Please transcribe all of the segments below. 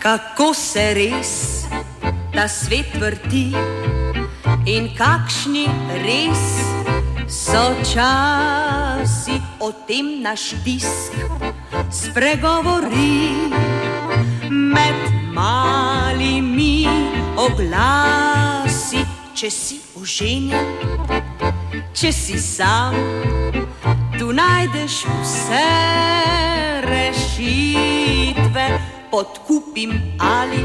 Kako se res ta svet vrti in kakšni res so časi, o tem naš tisk spregovori med malimi oglasi. Če si oženjen, če si sam, tu najdeš vse rešitve, podkupim ali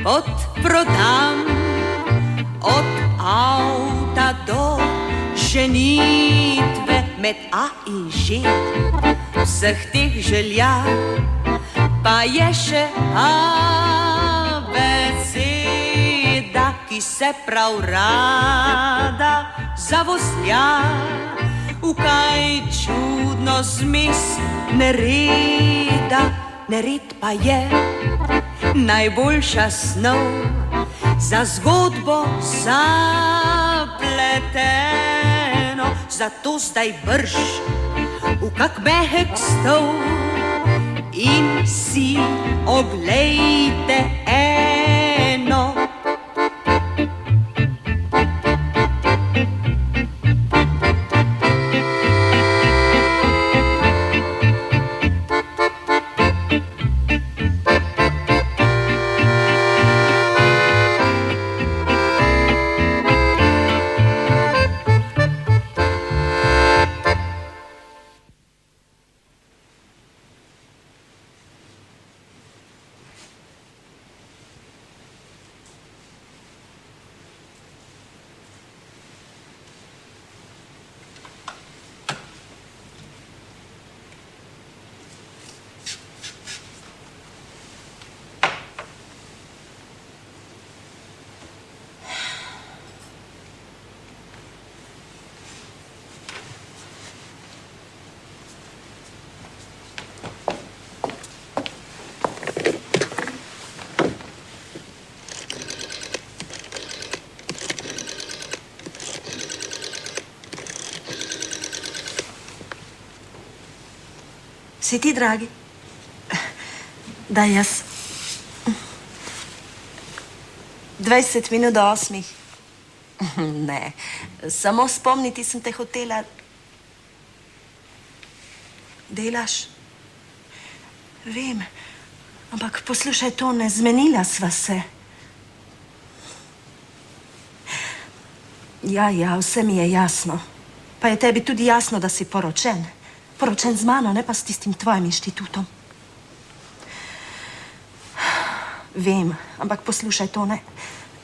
odprodam, od avta do ženitve, med A in Ž vseh teh želja, pa je še abeceda, ki se prav rada zavozlja v kaj čudno zmes nereda. Nered pa je najboljša snov za zgodbo zapleteno, zato zdaj brž v kak mehek stol in si oglejte eno. Si ti, dragi? Da, jaz. 20 minut do 8. Ne, samo spomniti sem te hotela. Delaš? Vem, ampak poslušaj to, ne zmenila sva se. Ja, vse mi je jasno. Pa je tebi tudi jasno, da si poročen. Poročen z mano, ne pa s tistim tvojim inštitutom. Vem, ampak poslušaj to, ne.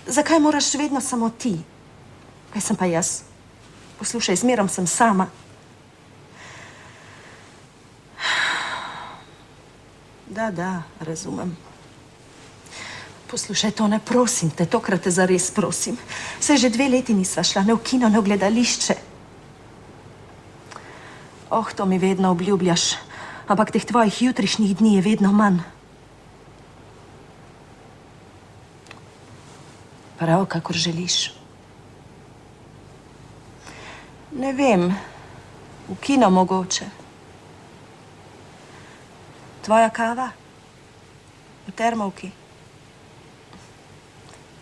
Zakaj moraš vedno samo ti? Kaj sem pa jaz? Poslušaj, zmerom sem sama. Da, razumem. Poslušaj to, ne, prosim te, tokrat te zares prosim. Saj že 2 leti nisva šla, ne v kino, ne v gledališče. To mi vedno obljubljaš, ampak teh tvojih jutrišnjih dni je vedno manj. Prav, kakor želiš. Ne vem, v kino mogoče. Tvoja kava? V termovki?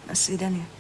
Nasvidenje.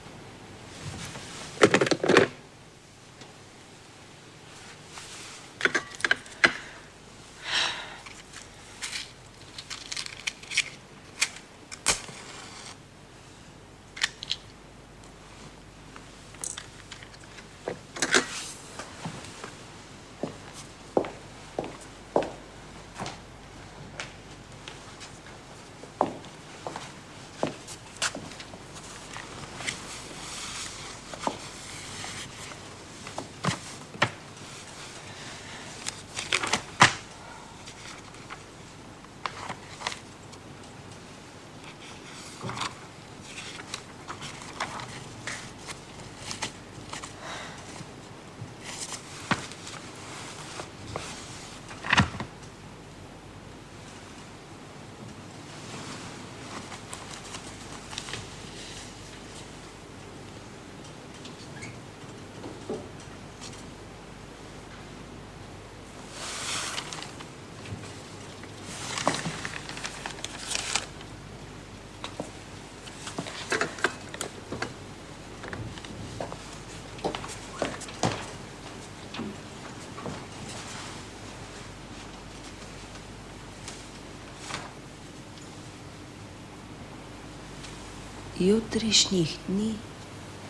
Jutrišnjih dni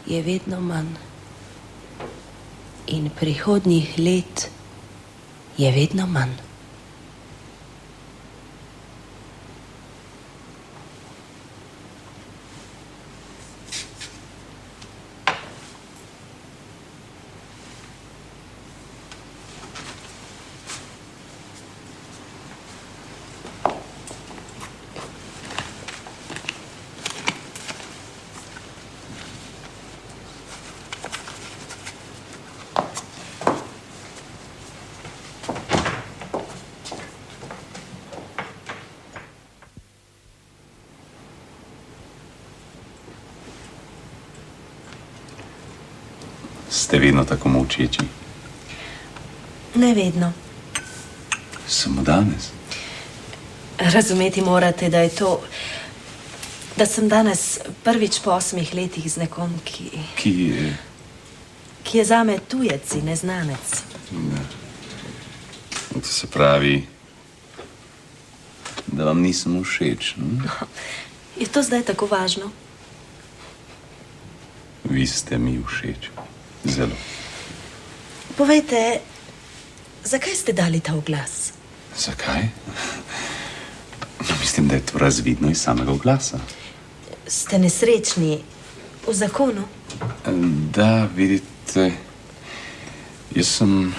je vedno manj. In prihodnjih let je vedno manj. Ste vedno tako molčeči? Ne vedno. Samo danes. Razumeti morate, da je to, da sem danes prvič po 8 letih z nekom, ki je zame tujec in neznanec. Ne. To se pravi, da vam nisem všeč. Je to zdaj tako važno? Vi ste mi všeč. Zelo. Povejte, zakaj ste dali ta oglas? Zakaj? No, mislim, da je to razvidno iz samega oglasa. Ste nesrečni v zakonu? Da, vidite, jaz sem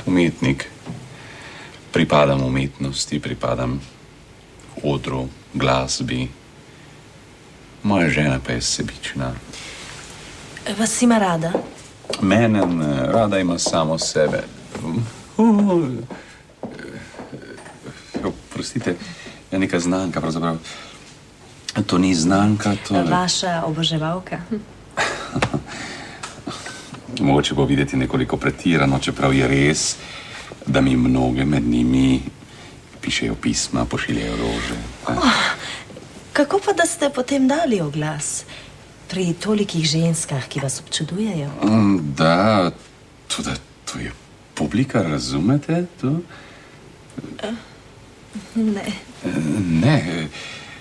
umetnik. Pripadam umetnosti, pripadam odru, glasbi. Moja žena pa je sebična. Vas ima rada? Mene rada ima samo sebe. Prostite, je neka znanka, pravzaprav. To ni znanka, to je... Vaša oboževalka? Mogoče bo videti nekoliko pretirano, čeprav je res, da mi mnoge med njimi pišejo pisma, pošiljajo rože. Kako pa, da ste potem dali oglas pri tolikih ženskah, ki vas občudujejo? Da, tudi to je publika, razumete to? Ne. Ne,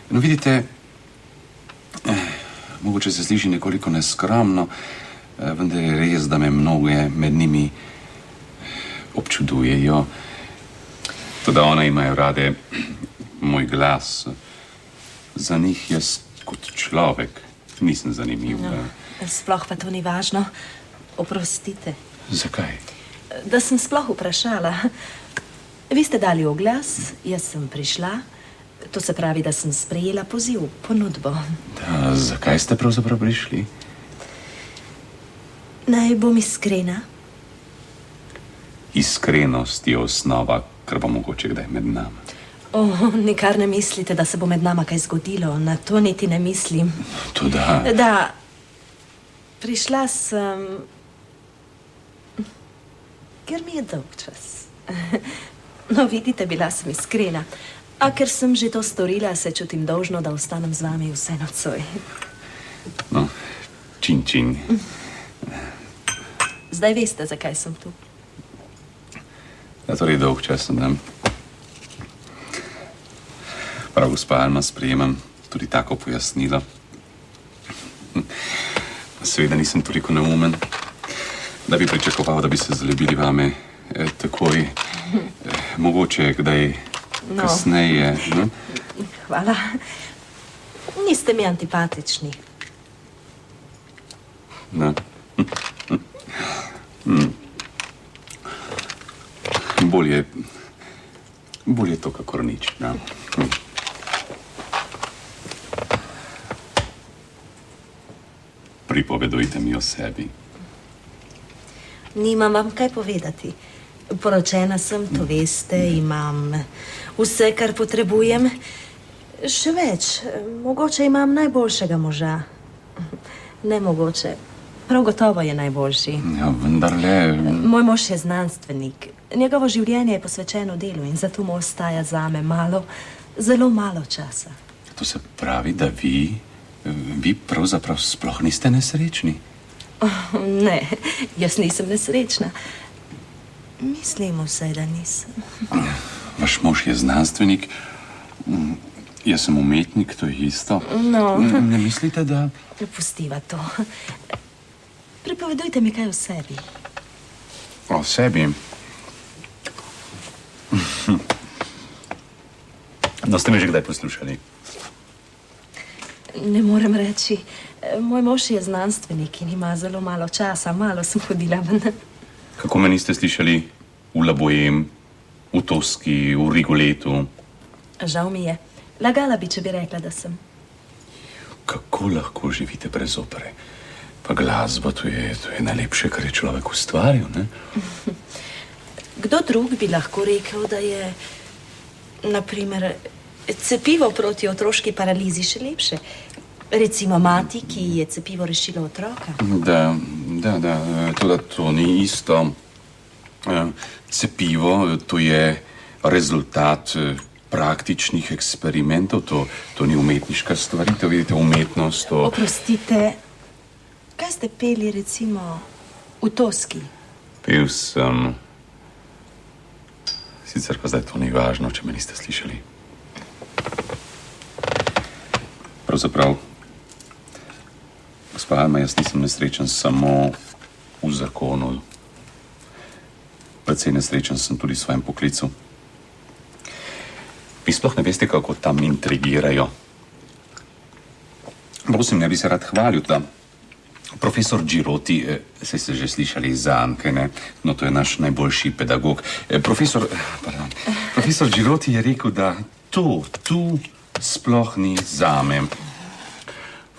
no vidite, mogoče se sliši nekoliko neskromno, vendar je res, da me mnoge med njimi občudujejo. Tudi one imajo rade moj glas. Za njih jaz kot človek nisem zanimiv. No, sploh pa to ni važno. Oprostite. Zakaj? Da sem sploh vprašala. Vi ste dali oglas, jaz sem prišla. To se pravi, da sem sprejela poziv, ponudbo. Da, zakaj ste pravzaprav prišli? Naj bom iskrena. Iskrenost je osnova, kar bo mogoče kdaj med nami. Nikar ne mislite, da se bo med nama kaj zgodilo. Na to niti ne mislim. To da. Da, prišla sem, ker mi je dolg čas. No, vidite, bila sem iskrena. A ker sem že to storila, se čutim dolžno, da ostanem z vami vse nocoj. No, čin. Zdaj veste, zakaj sem tu. Ja, torej dolg čas sem tam. Prav, gospa Alma, sprejemam tudi tako pojasnilo. Seveda nisem toliko neumen, da bi pričakoval, da bi se zaljubili vame takoj. Mogoče kdaj kasneje. No? Hvala. Niste mi antipatični. No. Bolje to, kakor nič. No? Pripovedujte mi o sebi. Nimam vam kaj povedati. Poročena sem, to veste, imam vse, kar potrebujem. Še več, mogoče imam najboljšega moža. Ne mogoče, prav gotovo je najboljši. Ja, vendarle... Moj mož je znanstvenik. Njegovo življenje je posvečeno delu in zato mu ostaja zame malo, zelo malo časa. To se pravi, da vi pravzaprav sploh niste nesrečni? Ne, jaz nisem nesrečna. Mislim vsaj, da nisem. Vaš mož je znanstvenik Jaz sem umetnik, to je isto. No. Ne mislite, da... Pustiva to. Pripovedujte mi kaj o sebi. O sebi? No, ste me že kdaj poslušali? Ne morem reči. Moj mož je znanstvenik in ima zelo malo časa. Malo sem hodila ven. Kako me niste slišali v Labojem, v Toski, v Rigoletu? Žal mi je. Lagala bi, če bi rekla, da sem. Kako lahko živite brez opere? Pa glasba, to je najlepše, kar je človek ustvaril, ne? Kdo drug bi lahko rekel, da je, naprimer, cepivo proti otroški paralizi še lepše? Recimo mati, ki je cepivo rešila otroka. Da, to ni isto. Cepivo, to je rezultat praktičnih eksperimentov, to ni umetniška stvaritev, vidite, umetnost, to... Oprostite, kaj ste peli, recimo, v Toski? Pel sem... Sicer pa zdaj to ni važno, če me niste slišali. Pravzaprav, gospa Alma, jaz nisem nesrečen samo v zakonu. Precej nesrečen sem tudi v svojem poklicu. Vi sploh ne veste, kako tam intrigirajo. Prosim, ne bi se rad hvalil, da profesor Giroti, saj ste že slišali za Anke, ne? No, to je naš najboljši pedagog. Profesor Giroti je rekel, da tu sploh ni zame.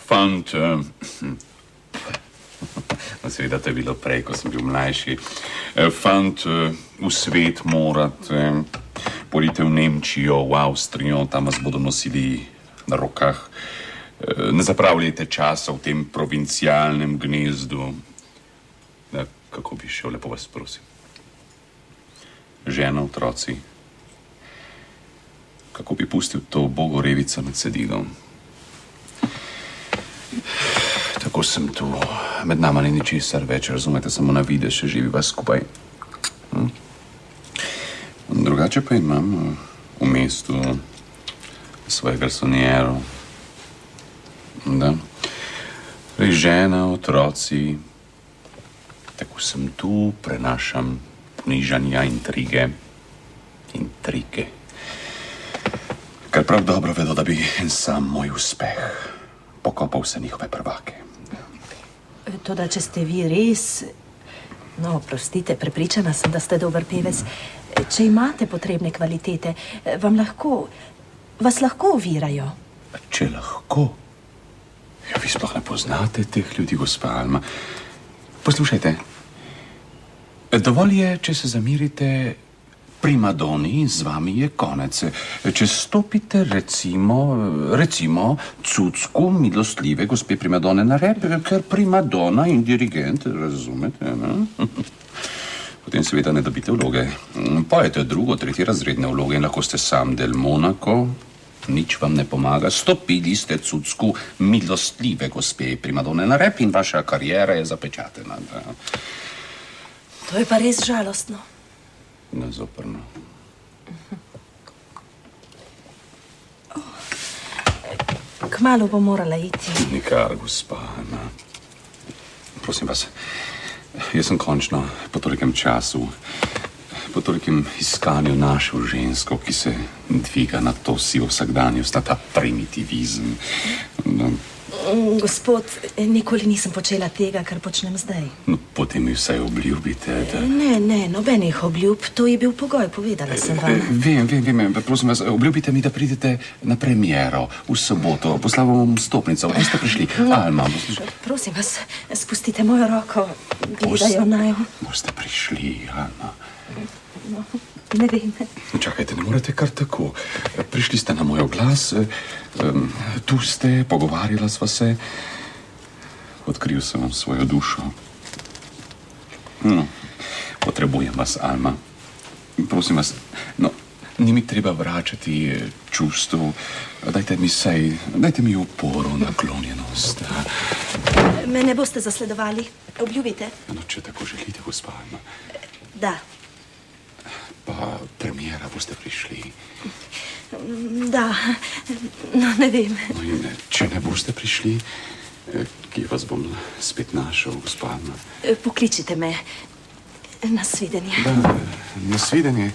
Fant, seveda to je bilo prej, ko sem bil mlajši. Fant, v svet morate, pojdite v Nemčijo, v Avstrijo, tam vas bodo nosili na rokah. Ne zapravljajte časa v tem provincialnem gnezdu. Kako bi šel, lepo vas prosim. Žena, otroci. Kako bi pustil to ubogo revico nad cedilom. Tako sem tu. Med nama ni ničesar več, razumete, samo na videz še živiva skupaj. Drugače pa imam v mestu svoje garsonjero. Da. Žena, otroci. Tako sem tu, prenašam ponižanja, intrige. Ker prav dobro vedo, da bi sam moj uspeh pokopal vse njihove prvake. Toda, če ste vi res... No, prostite, prepričana sem, da ste dober pevec. Če imate potrebne kvalitete, vas lahko ovirajo. Če lahko? Ja, vi sploh ne poznate teh ljudi, gospa Alma. Poslušajte, dovolj je, če se zamirite primadoni in z vami je konec. Če stopite recimo cucku milostljive gospe primadone na rep, ker primadona in dirigent, razumete, ne? Potem seveda ne dobite vloge. Pojete drugo, tretje razredne vloge in lahko ste sam del Monako. Nič vam ne pomaga. Stopili ste cucku milostljive gospe primadone na rep in vaša kariera je zapečatena. To je pa res žalostno. Nezoprno. Kmalu bom morala iti. Nikar, gospa Ana. Prosim vas, jaz sem končno po tolikem času, po tolikem iskanju našel žensko, ki se dviga na to sivo vsakdanjost, na ta primitivizem. Gospod, nikoli nisem počela tega, kar počnem zdaj. No, potem mi vsaj obljubite, da... Ne, nobenih obljub, to je bil pogoj, povedala sem vam. Vem, prosim vas, obljubite mi, da pridete na premiero v soboto. Poslal vam stopnico, boste prišli. Alma, prosim vas, spustite mojo roko, gledajo naju. Boste prišli, Alma. No, ne vem. Čakajte, ne morete kar tako. Prišli ste na moj oglas, tu ste, pogovarjala sva se, odkril sem vam svojo dušo. No, potrebujem vas, Alma. Prosim vas, no, ni mi treba vračati čustv. Dajte mi uporo, naklonjenost. Me ne boste zasledovali, obljubite? No, če tako želite, gospa Alma. Da. Pa premiera boste prišli. Da, no ne vem. No in če ne boste prišli, kje vas bom spet našel, gospa Alma? Pokličite me. Nasvidenje. Da, nasvidenje.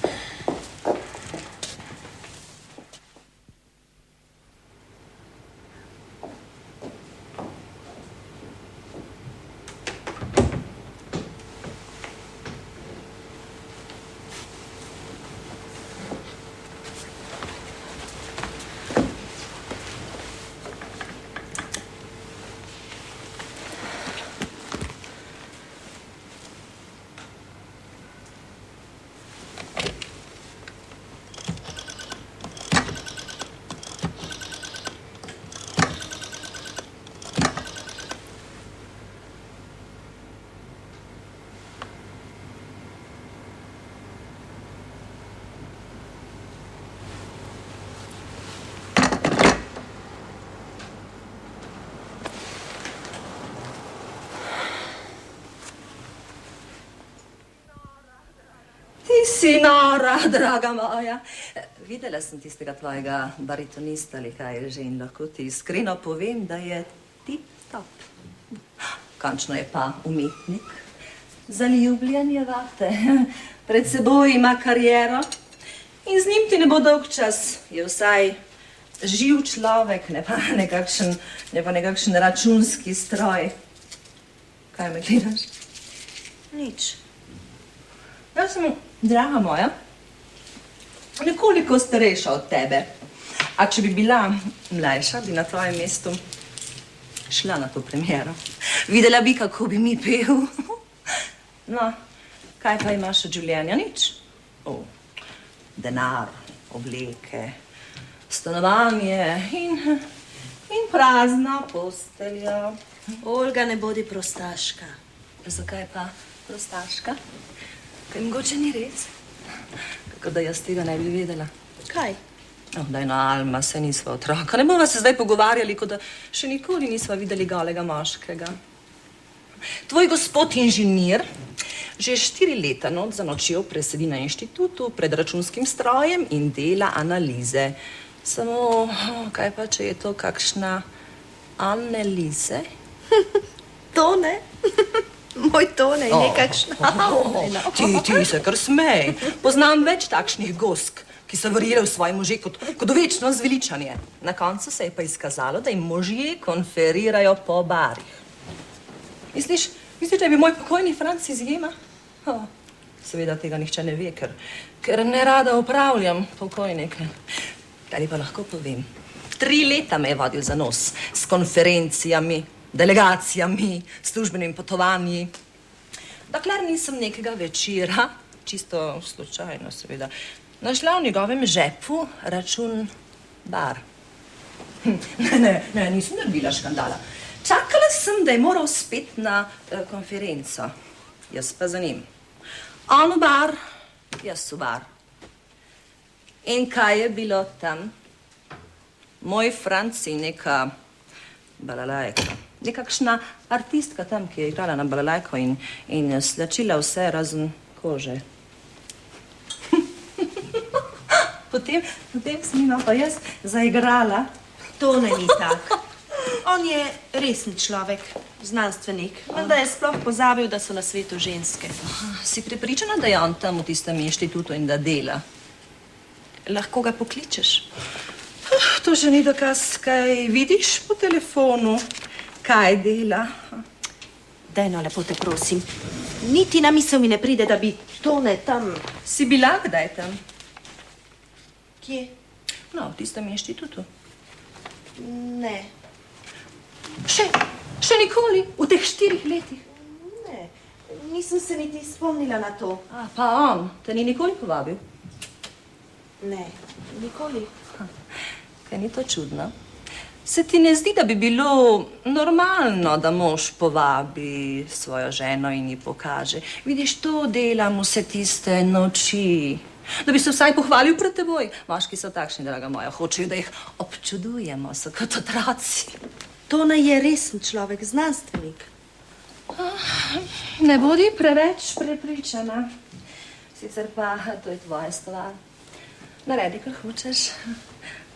Si nora, draga moja. Videla sem tistega tvojega baritonista ali kaj je že in lahko ti iskreno povem, da je tip-top. Končno je pa umetnik. Zaljubljen je vate. Pred seboj ima kariero in z njim ti ne bo dolg čas. Je vsaj živ človek, ne pa nekakšen računski stroj. Kaj me gledaš? Nič. Jaz sem, draga moja, nekoliko starejša od tebe. A če bi bila mlajša, bi na tvojem mestu šla na to premiero. Videla bi, kako bi mi pel. No, kaj pa imaš od življenja? Nič. Denar, obleke, stanovanje in prazna postelja. Olga, ne bodi prostaška. Zakaj pa prostaška? Kaj mogoče ni res? Kako da jaz tega ne bi vedela. Kaj? Daj no, Alma, se nisva otroka. Ne bova se zdaj pogovarjali, kot da še nikoli nisva videli golega moškega. Tvoj gospod inženir že 4 leta noč za nočjo presedi na inštitutu pred računskim strojem in dela analize. Samo, kaj pa, če je to kakšna analize? To ne. Moj tone je nekakšna. Ti se kar smej. Poznam več takšnih gosk, ki so verjele v svoj može kot večno zveličanje. Na koncu se je pa izkazalo, da jim možje konferirajo po barih. Misliš, da je bil moj pokojni Franc izjema? Seveda tega nihče ne ve, ker ne rada upravljam pokojnike. Kaj pa lahko povem? 3 leta me je vodil za nos s konferencijami, delegacijami, službenimi potovanji. Dokler nisem nekega večera, čisto slučajno seveda, našla v njegovem žepu račun bar. Ne, nisem naredila škandala. Čakala sem, da je moral spet na konferenco. Jaz pa za njim. On v bar, jaz v bar. In kaj je bilo tam? Moj Franc in neka balalajka. Nekakšna artistka tam, ki je igrala na balalajko in slačila vse razen kože. Potem sem ima pa jaz zaigrala. To ne ni tak. On je resni človek, znanstvenik. Vendar je sploh pozabil, da so na svetu ženske. Si prepričana, da je on tam v tistem inštitutu in da dela? Lahko ga pokličeš. To že ni dokaz, kaj vidiš po telefonu. Kaj dela? Daj no, lepo te prosim. Niti na misel mi ne pride, da bi tone tam... Si bila kdaj tam? Kje? No, v tistem inštitutu. Ne. Še nikoli v teh 4 letih? Ne, nisem se niti spomnila na to. Pa on te ni nikoli povabil? Ne, nikoli. Kaj ni to čudno? Se ti ne zdi, da bi bilo normalno, da mož povabi svojo ženo in ji pokaže? Vidiš, to delam vse tiste noči. Da bi se vsaj pohvalil pred teboj. Moški so takšni, draga moja, hočejo, da jih občudujemo, so kot otroci. Tone je resen človek, znanstvenik. Ne bodi preveč prepričana. Sicer pa to je tvoja stvar. Naredi, kar hočeš.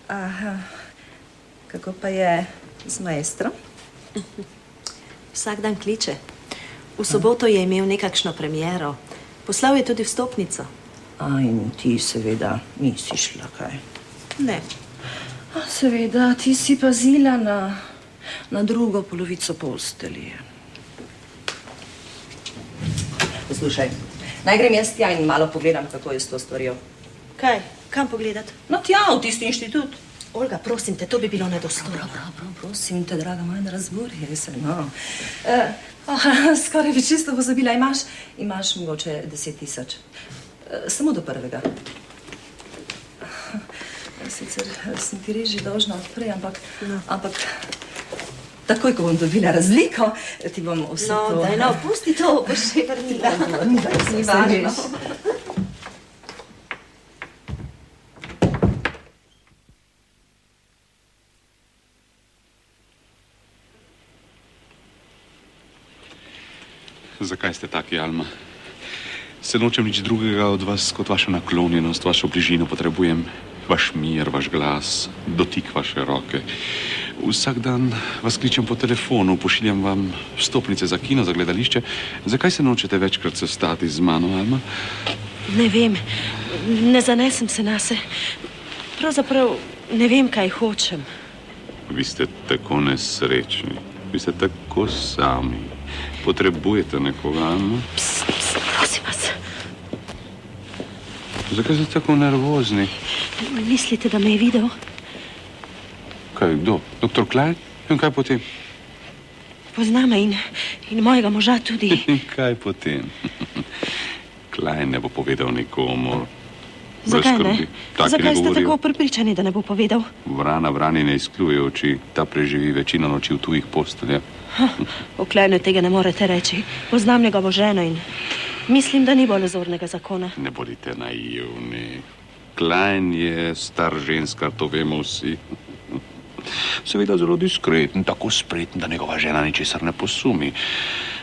Aha. Kako pa je z maestrom? Vsak dan kliče. V soboto je imel nekakšno premiero. Poslal je tudi vstopnico. A in ti seveda nisi šla, kaj? Ne. A seveda, ti si pazila na drugo polovico postelje. Poslušaj, naj grem jaz tja in malo pogledam, kako je s to stvarjo. Kaj? Kam pogledat? No tja, v tisti inštitut. Olga, prosim te, to bi bilo nedostojno. Prosim te, draga moja, ne razburjaj se, no. Skoraj bi čisto pozabila. Imaš mogoče 10 000. Samo do prvega. Sicer sem ti res že dolžna odprej, ampak takoj, ko bom dobila razliko, ti bom vse to... No, daj, no, pusti to, boš še vrnila. Ni važno. Zakaj ste taki, Alma? Se nočem nič drugega od vas kot vašo naklonjenost, vašo bližino potrebujem. Vaš mir, vaš glas, dotik vaše roke. Vsak dan vas kličem po telefonu, pošiljam vam vstopnice za kino, za gledališče. Zakaj se nočete večkrat sestati z mano, Alma? Ne vem, ne zanesem se nase. Pravzaprav ne vem, kaj hočem. Vi ste tako nesrečni, vi ste tako sami. Potrebujete nekoga, Alma? Pst, prosim vas. Zakaj ste tako nervozni? Mislite, da me je videl? Kaj, kdo? Doktor Klein? In kaj potem? Pozna me in mojega moža tudi. In kaj potem? Klein ne bo povedal nikomur. Zakaj ne? Zakaj ste tako prepričani, da ne bo povedal? Vrana vrani ne izkljuje oči. Ta preživi večino noči v tujih posteljah. O Kleinu tega ne morete reči. Poznam njegovo ženo in mislim, da ni bolj zornega zakona. Ne bodite naivni. Klein je star ženskar, to vemo vsi. Seveda zelo diskreten, tako spreten, da njegova žena ničesar ne posumi.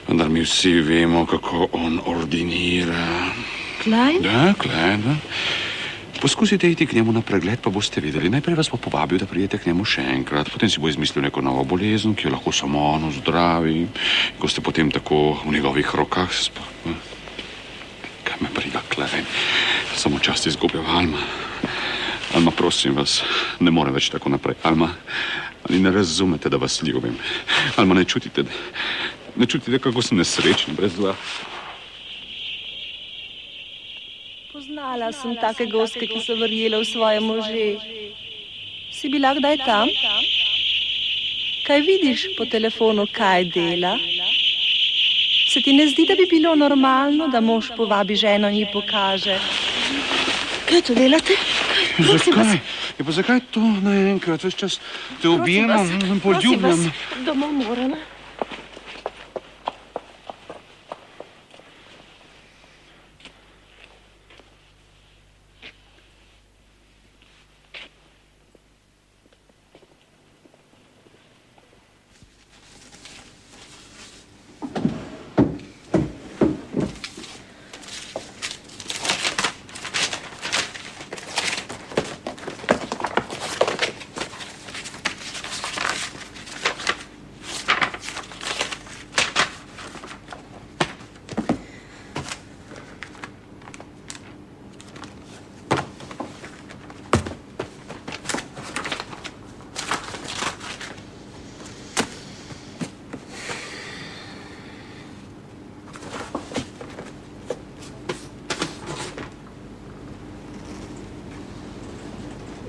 Vendar mi vsi vemo, kako on ordinira. Klein? Da, Klein, da. Poskusite iti k njemu na pregled, pa boste videli. Najprej vas bo povabil, da pridete k njemu še enkrat. Potem si bo izmislil neko novo bolezen, ki jo lahko samo on zdravi. Ko ste potem tako v njegovih rokah, kaj me briga, Klein. Samo čast izgubljal, Alma. Alma, prosim vas, ne morem več tako naprej. Alma, ali ne razumete, da vas ljubim? Alma, ne čutite, kako sem nesrečen brez vas? Poznala sem take goske, ki so verjele v svoje može. Si bila kdaj tam? Kaj vidiš po telefonu, kaj dela? Se ti ne zdi, da bi bilo normalno, da mož povabi ženo in ji pokaže? Kaj to delate? Zakaj? Ja, pa zakaj to naenkrat? Ves čas te objemam, poljubljam. Prosim vas, domov moram.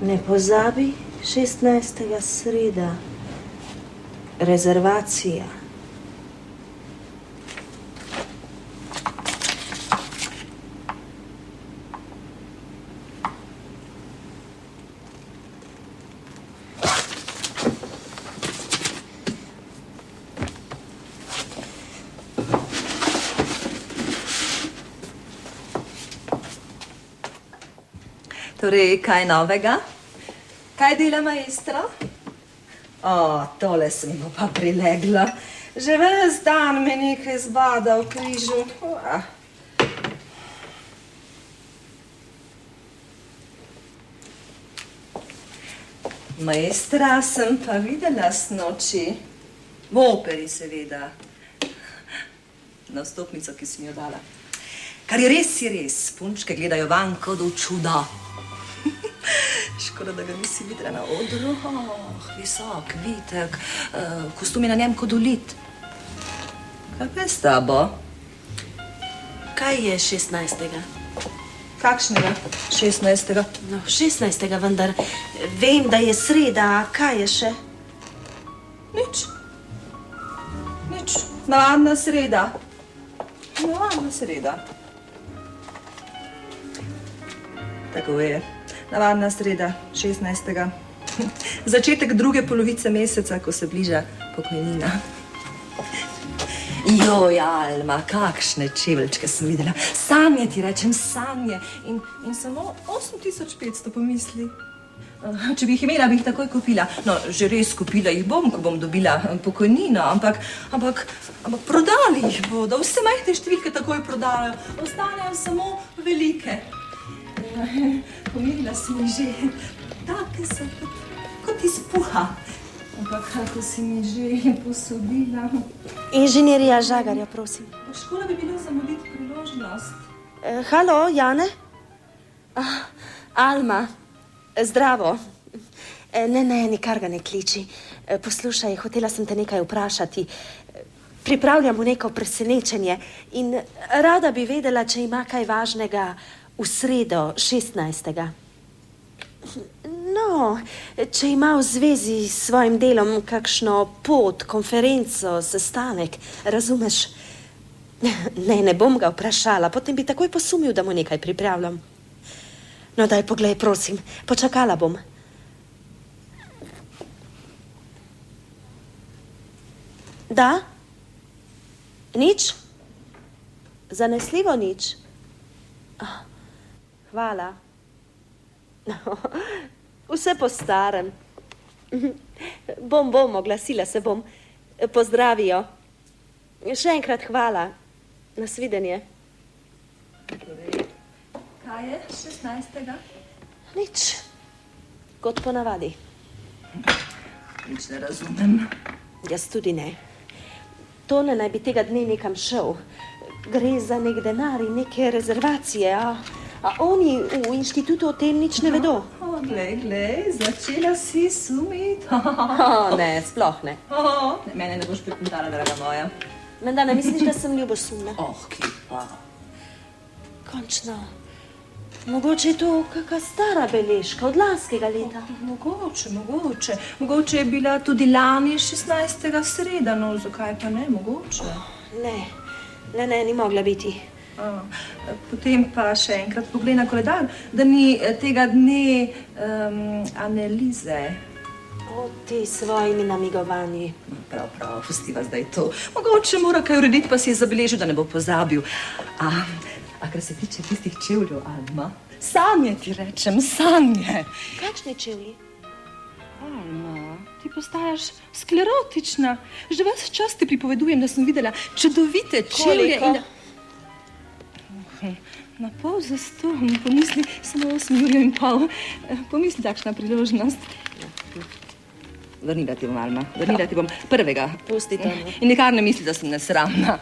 Ne pozabi, 16. sreda. Rezervacija. Torej, kaj novega? Kaj dela maestro? O, tole se mi bo pa prileglo. Že ves dan me nekaj zbada v križu. Maestra sem pa videla snoči. V operi, seveda. Na vstopnico, ki si mi jo dala. Kar je res, punčke gledajo van kot v čuda. Škoda, da ga nisi videla na odru. Visok, vitek, kostumi na njem kot ulit. Kaj pa je s tabo? Kaj je 16. Kakšnega 16. No, 16. vendar. Vem, da je sreda, a kaj je še? Nič. Navadna sreda. Navadna sreda. Tako je. Navadna sreda, 16. Začetek druge polovice meseca, ko se bliža pokojnina. Joj, Alma, kakšne čeveljčke sem videla. Sanje ti rečem, sanje. In samo 8500 pomisli. Če bi jih imela, bi jih takoj kupila. No, že res kupila jih bom, ko bom dobila pokojnino, ampak prodali jih bodo. Vse majhne številke takoj prodajo. Ostanejo samo velike. Pomirila si mi že, take so kot iz puha. Ampak kako si mi že posodila. Inženirja Žagarja, prosim. Škoda bi bilo zamuditi priložnost. Halo, Jane? Alma, zdravo. Ne, nikar ga ne kliči. Poslušaj, hotela sem te nekaj vprašati. Pripravljamo neko presenečenje in rada bi vedela, če ima kaj važnega v sredo, 16. No, če ima v zvezi s svojim delom kakšno pot, konferenco, sestanek, razumeš? Ne bom ga vprašala, potem bi takoj posumil, da mu nekaj pripravljam. No, daj, poglej, prosim, počakala bom. Da? Nič? Zanesljivo nič? Hvala. Vse po starem. Bom, oglasila se bom. Pozdravijo. Še enkrat hvala. Nasvidenje. Kaj je 16. Nič. Kot ponavadi. Nič ne razumem. Jaz tudi ne. Tone naj bi tega dne nekam šel. Gre za nek denar in neke rezervacije, a oni v inštitutu o tem nič ne vedo. Glej, začela si sumiti. Ne, sploh ne. Mene ne boš pripintala, draga moja. Menda ne misliš, da sem ljubosumna? Ki pa. Končno. Mogoče je to kakšna stara beležka od lanskega leta. Mogoče je bila tudi lani 16. sreda, no zakaj pa ne, mogoče. Ne, ni mogla biti. Potem pa še enkrat poglej na koledar, da ni tega dne analize. O, ti svojimi namigovanji. Prav, pustiva zdaj to. Mogoče mora kaj urediti, pa si je zabeležil, da ne bo pozabil. A kar se tiče tistih čevljev, Alma, sanje ti rečem, sanje. Kakšni čevlji? Alma, ti postajaš sklerotična. Že ves čas ti pripovedujem, da sem videla čudovite čevlje. Koliko? Na pol zastonj, pomisli, samo 8,5 ure. Pomisli, takšna priložnost. Vrnila ti bom, Alma, vrnila ti bom prvega. Pusti to. In nikar ne misli, da sem nesramna.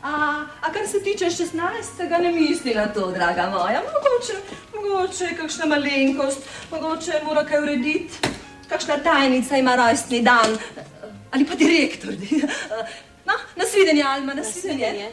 A kar se tiče 16. ne misli na to, draga moja. Mogoče kakšna malenkost, mogoče mora kaj urediti. Kakšna tajnica ima rojstni dan. Ali pa direktor. No, nasvidenje, Alma, nasvidenje.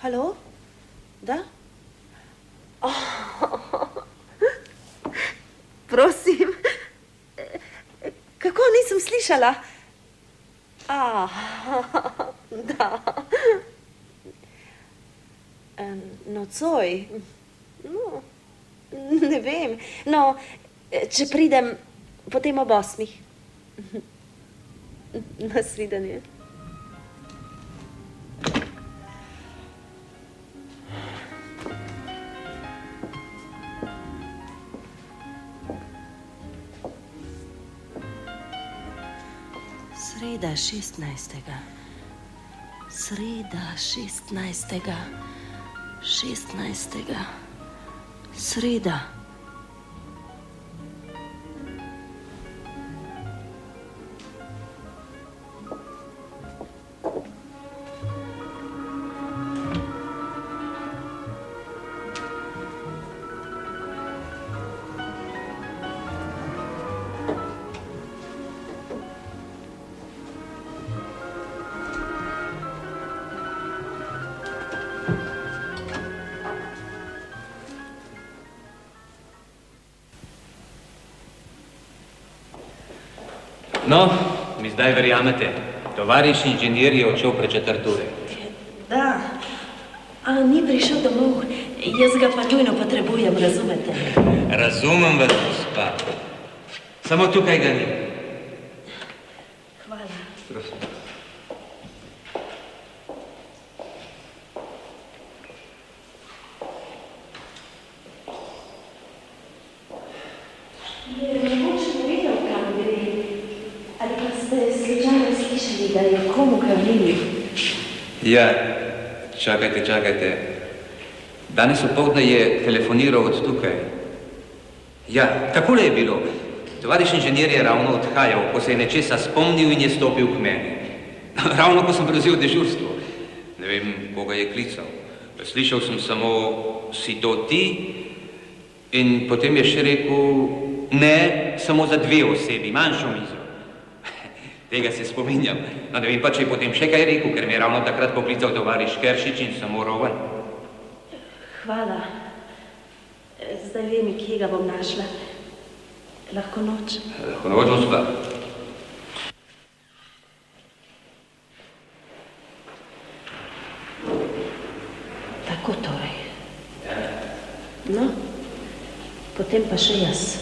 Halo? Da? Prosim. Kako nisem slišala? Da. Nocoj. No, ne vem. No, če pridem potem ob 8. Nasvidenje. Sreda 16. Sreda 16. 16. Sreda. No, mi zdaj verjamete, tovariš inženir je odšel pred 4 ure. Da, a ni prišel domov. Jaz ga pa nujno potrebujem, razumete? Razumem vas, gospa. Samo tukaj ga ni. Hvala. Prosim. Mogoče ne vedel, kam gre. Ali pa ste slučajno slišali, da je komu kravljiv? Ja, čakajte. Danes opoldne je telefoniral od tukaj. Ja, takole je bilo. Tovariš inženir je ravno odhajal, ko se je nečesa spomnil in je stopil k meni. Ravno ko sem prevzel dežurstvo. Ne vem, koga je klical. Slišal sem samo, si to ti? In potem je še rekel, ne, samo za 2 osebi, manjšo mizo. Tega se spominjam. No, ne vem pa, če je potem še kaj rekel, ker mi je ravno takrat poklical tovariš Keršič in sem moral ven. Hvala. Zdaj vem, kje ga bom našla. Lahko noč. Lahko noč, gospa. Tako torej. No, potem pa še jaz.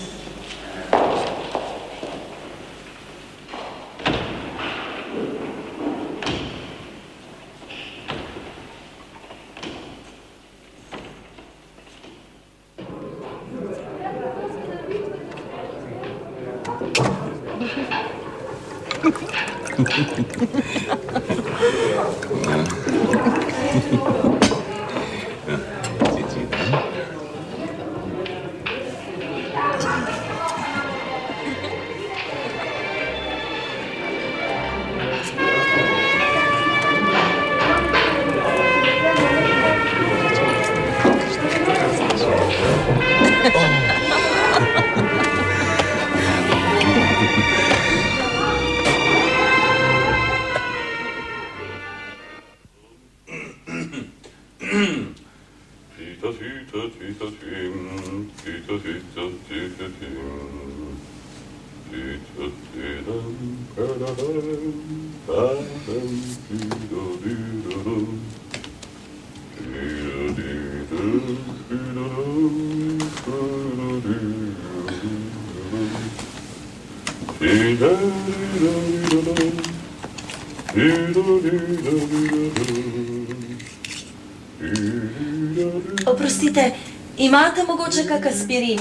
Oprostite, imate mogoče kak aspirin?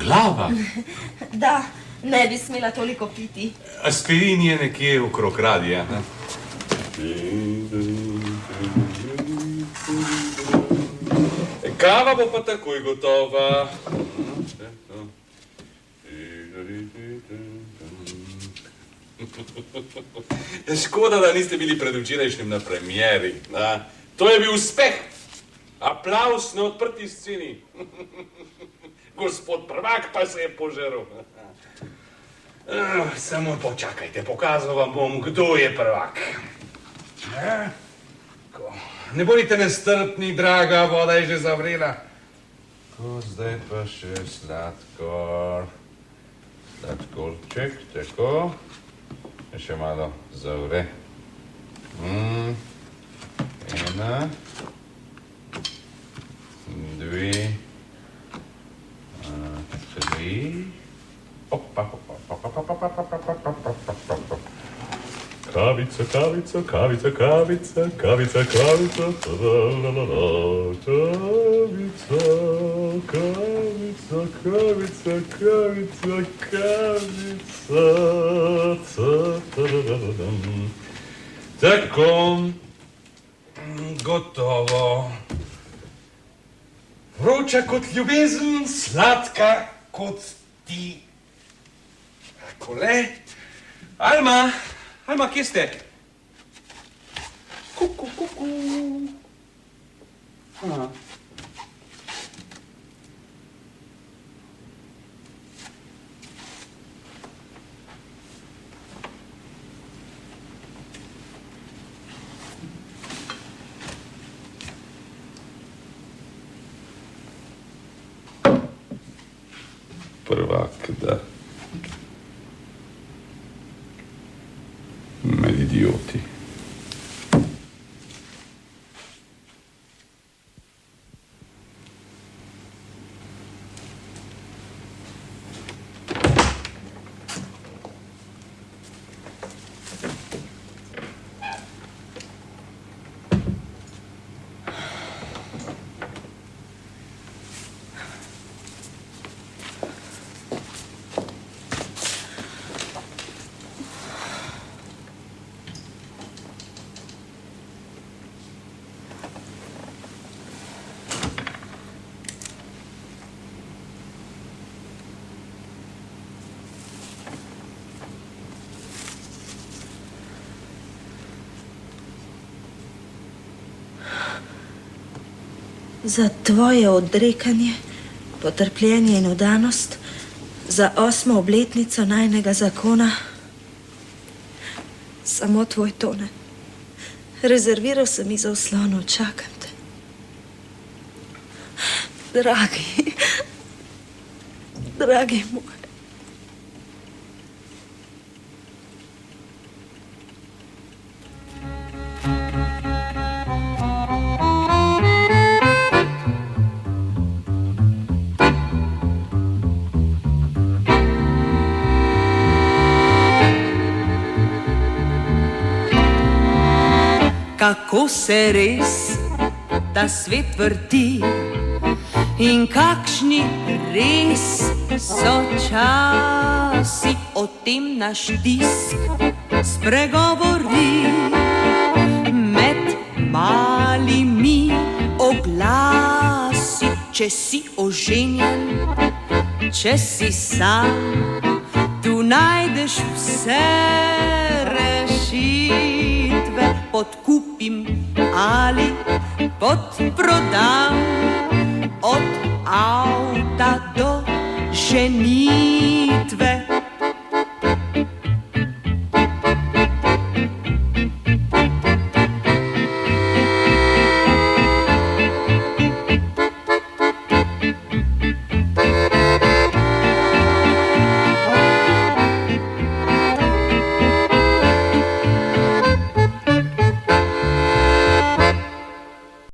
Glava? Da, ne bi smela toliko piti. Aspirin je nekje okrog radija. Kava bo pa takoj gotova. Škoda, da niste bili predvčerajšnjim na premieri. To je bil uspeh. Aplavz na odprti sceni. Gospod prvak pa se je požeral. Samo počakajte, pokazal vam bom, kdo je prvak. Ne bodite nestrpni, draga, voda je že zavrela. Zdaj pa še sladkor. Sladkorček, tako. Še malo zavre. 1, 2, 3. Opa. Kavica. Kavica. Kavica, kavica, kavica. Tako, gotovo. Vroča kot ljubezen, sladka kot ti. Takole. Alma, Alma, kje ste? Kuku, kuku. Aha. Prvak, da. Med idioti. Za tvoje odrekanje, potrpljenje in vdanost, za 8. obletnico najnega zakona. Samo tvoj tone. Rezerviral sem ji za oslono, čakam te. Dragi, dragi moj. Kako se res ta svet vrti in kakšni res so časi, o tem naš tisk spregovori med malimi oglasi. Če si oženjen, če si sam, tu najdeš vse rešitve. Podkupim ali podprodam, od avta do ženitve.